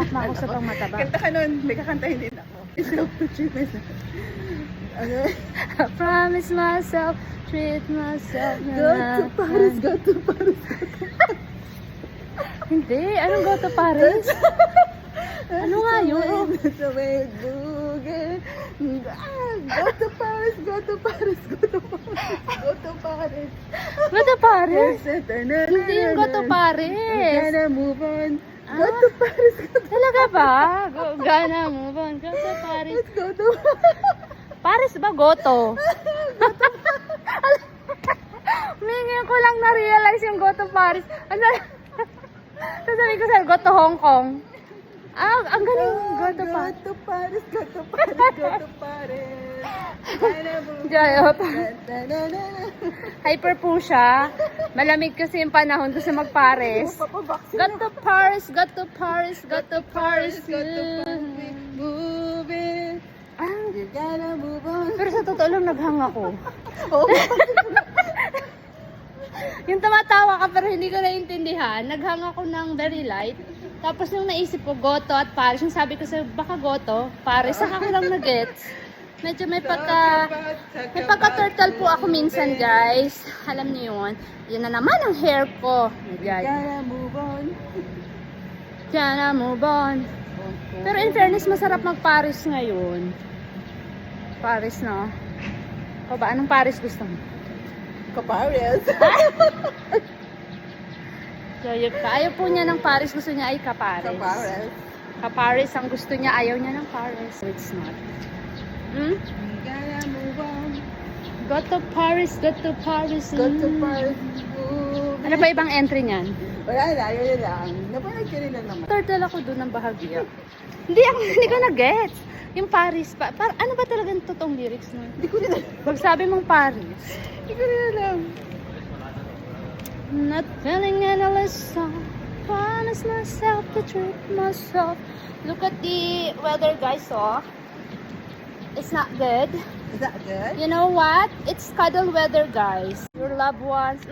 makusap ang mataba. Kanta ka nun, may kakantahin din ako. I promise myself, treat myself na Go to Paris, go to Paris. Hindi, anong go to Paris? Ano nga yun? Sa may bugin. Go to Paris, go to Paris, go to Paris, go to Paris. Go to Paris? Hindi Hindi yung go to Paris. Gonna move on. Go to Paris, go to Talaga ba? Gana move on. Go to Paris. Let's go to Paris ba goto? Ngayon ko lang na-realize yung go to Paris. Ano? Sasabihin ko sa'yo, go to Hong Kong. Ang galing. Go to Paris. Go to Paris, go to Paris, go to Paris. Gonna move Jayot. on. Na-na-na-na. Hyper po siya. Malamig kasi yung panahon kasi mag-Paris. Papabaksin Go to Paris, go to Paris, go to Paris. Go to Paris, move it. You gotta move on. Pero sa totoo lang, naghang ako. Oh, Yung tumatawa ka pero hindi ko naiintindihan, naghang ako ng very light. Tapos nung naisip ko, Goto at Paris, yung sabi ko sa baka Goto, Paris, saka ko lang na-gets. Medyo may pagka-turtle po ako minsan, guys. Alam niyo yun. Yun na naman ang hair ko. Guys. gotta move on. Diyan move on. Pero in fairness, masarap mag-Paris ngayon. Paris, no? O ba, anong Paris gusto mo? Ka-Paris. So, ayaw po niya ng Paris, gusto niya ay ka-Paris. Ka-Paris. Ka-Paris ang gusto niya, ayaw niya ng Paris. So, it's not. Hmm? Gotta move on. Go to Paris, go to Paris. Go to Paris, move Ano ba ibang entry niyan? Wala na, yun lang. Napanood ka rin lang naman. Turtle ako doon ng bahagya. hindi ko na-gets. Yung Paris, ano ba talagang totoong lyrics nun? Hindi ko rin alam. Pag sabi mong Paris, Hindi ko rin alam. not feeling endless song. Promise myself to treat myself. Look at the weather, guys, oh. It's not good. Is that good? You know what? It's cuddle weather, guys. Your loved ones.